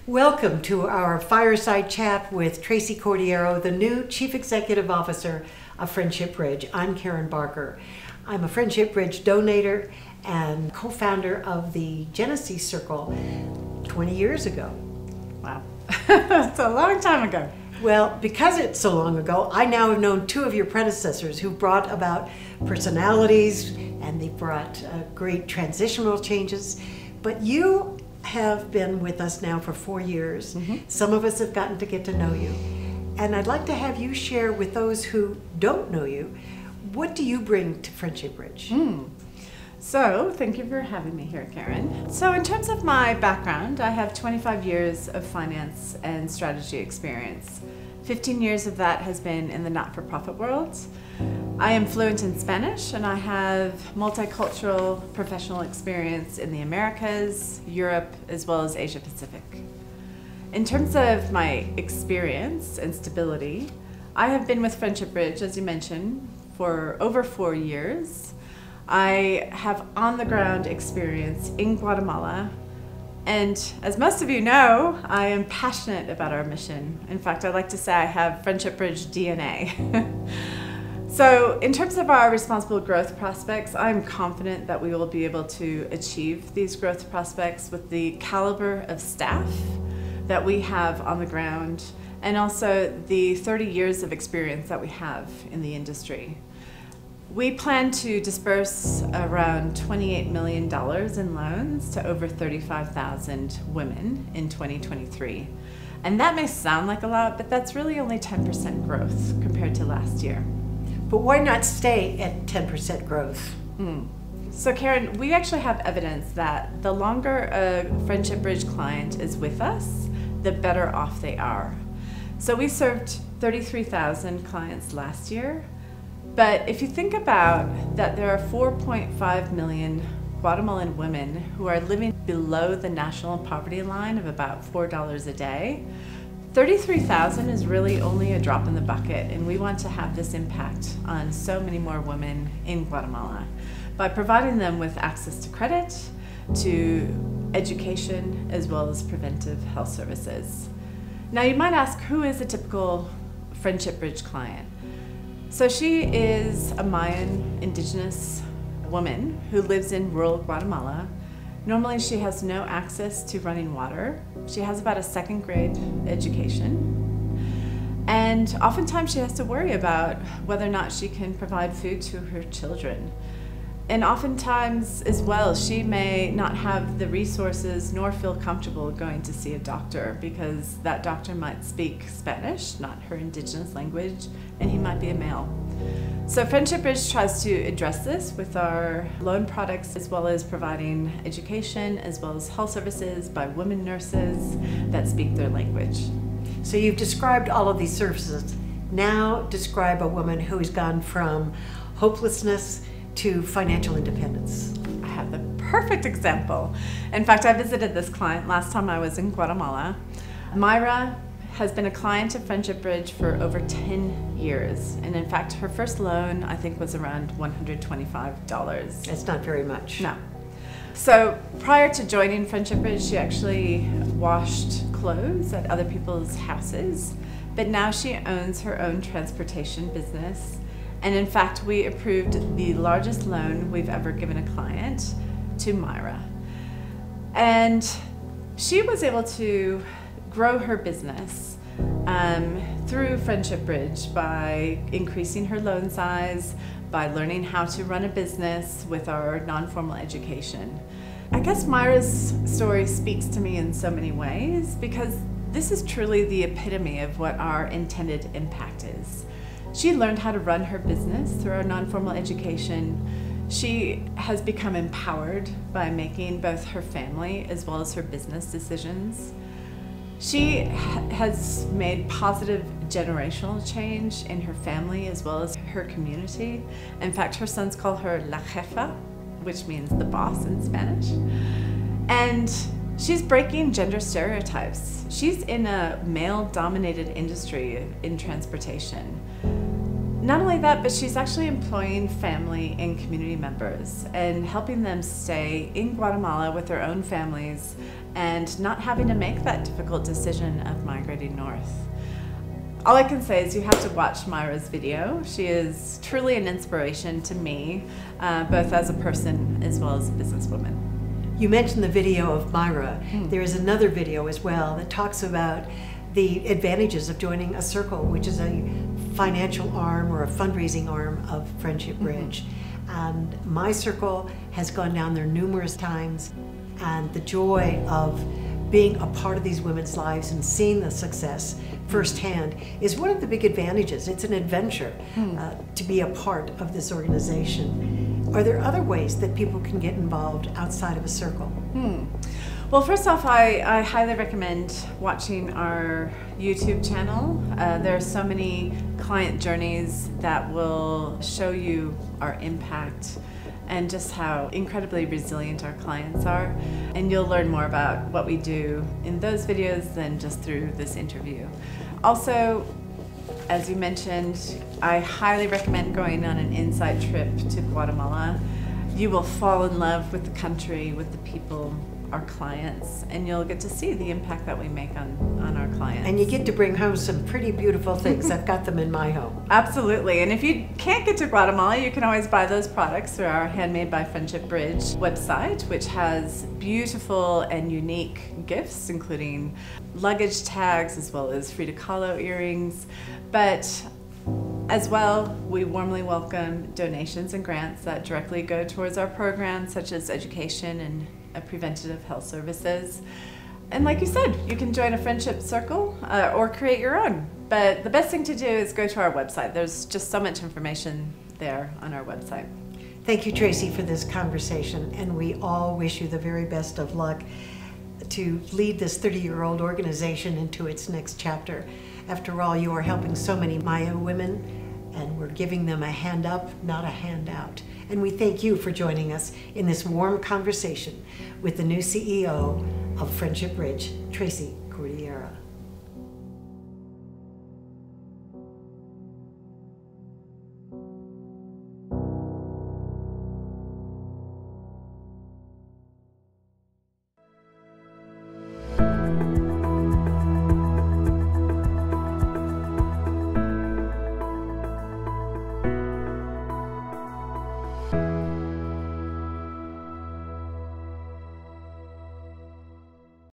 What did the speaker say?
Welcome to our Fireside Chat with Tracie Cordeiro, the new Chief Executive Officer of Friendship Bridge. I'm Karen Barker. I'm a Friendship Bridge donator and co-founder of the Genesee Circle 20 years ago. Wow, that's a long time ago. Well, because it's so long ago, I now have known two of your predecessors who brought about personalities and they brought great transitional changes. But you have been with us now for 4 years. Some of us have gotten to get to know you. And I'd like to have you share with those who don't know you, what do you bring to Friendship Bridge? So, thank you for having me here, Karen. So in terms of my background, I have 25 years of finance and strategy experience. 15 years of that has been in the not-for-profit world. I am fluent in Spanish and I have multicultural professional experience in the Americas, Europe, as well as Asia Pacific. In terms of my experience and stability, I have been with Friendship Bridge, as you mentioned, for over 4 years. I have on-the-ground experience in Guatemala, and as most of you know, I am passionate about our mission. In fact, I like to say I have Friendship Bridge DNA. So in terms of our responsible growth prospects, I'm confident that we will be able to achieve these growth prospects with the caliber of staff that we have on the ground and also the 30 years of experience that we have in the industry. We plan to disperse around $28 million in loans to over 35,000 women in 2023. And that may sound like a lot, but that's really only 10% growth compared to last year. But why not stay at 10% growth? So Karen, we actually have evidence that the longer a Friendship Bridge client is with us, the better off they are. So we served 33,000 clients last year. But if you think about that, there are 4.5 million Guatemalan women who are living below the national poverty line of about $4 a day. 33,000 is really only a drop in the bucket, and we want to have this impact on so many more women in Guatemala by providing them with access to credit, to education, as well as preventive health services. Now you might ask, who is a typical Friendship Bridge client? So she is a Mayan indigenous woman who lives in rural Guatemala. Normally she has no access to running water. She has about a 2nd grade education. And oftentimes she has to worry about whether or not she can provide food to her children. And oftentimes as well, she may not have the resources nor feel comfortable going to see a doctor because that doctor might speak Spanish, not her indigenous language, and he might be a male. So Friendship Bridge tries to address this with our loan products, as well as providing education, as well as health services by women nurses that speak their language. So you've described all of these services. Now describe a woman who has gone from hopelessness to financial independence. I have the perfect example. In fact, I visited this client last time I was in Guatemala. Myra has been a client of Friendship Bridge for over 10 years. And in fact, her first loan, I think, was around $125. That's not very much. No. So prior to joining Friendship Bridge, she actually washed clothes at other people's houses. But now she owns her own transportation business. And in fact, we approved the largest loan we've ever given a client to Myra. And she was able to grow her business through Friendship Bridge by increasing her loan size, by learning how to run a business with our non-formal education. I guess Myra's story speaks to me in so many ways because this is truly the epitome of what our intended impact is. She learned how to run her business through our non-formal education. She has become empowered by making both her family as well as her business decisions. She has made positive generational change in her family as well as her community. In fact, her sons call her La Jefa, which means the boss in Spanish. And she's breaking gender stereotypes. She's in a male-dominated industry in transportation. Not only that, but she's actually employing family and community members and helping them stay in Guatemala with their own families and not having to make that difficult decision of migrating north. All I can say is you have to watch Myra's video. She is truly an inspiration to me, both as a person as well as a businesswoman. You mentioned the video of Myra. There is another video as well that talks about the advantages of joining a circle, which is a financial arm or a fundraising arm of Friendship Bridge. And my circle has gone down there numerous times, and the joy of being a part of these women's lives and seeing the success firsthand is one of the big advantages. It's an adventure to be a part of this organization. Are there other ways that people can get involved outside of a circle? Well, first off, I highly recommend watching our YouTube channel. There are so many client journeys that will show you our impact and just how incredibly resilient our clients are. And you'll learn more about what we do in those videos than just through this interview. Also, as you mentioned, I highly recommend going on an inside trip to Guatemala. You will fall in love with the country, with the people, our clients, and you'll get to see the impact that we make on our clients. And you get to bring home some pretty beautiful things. I've got them in my home. Absolutely. And if you can't get to Guatemala, you can always buy those products through our Handmade by Friendship Bridge website, which has beautiful and unique gifts, including luggage tags as well as Frida Kahlo earrings. But as well, we warmly welcome donations and grants that directly go towards our programs, such as education and preventative health services. And like you said, you can join a friendship circle or create your own. But the best thing to do is go to our website. There's just so much information there on our website. Thank you, Tracie, for this conversation, and we all wish you the very best of luck to lead this 30-year-old organization into its next chapter. After all, you are helping so many Maya women, and we're giving them a hand up, not a handout. And we thank you for joining us in this warm conversation with the new CEO of Friendship Bridge, Tracie Cordeiro.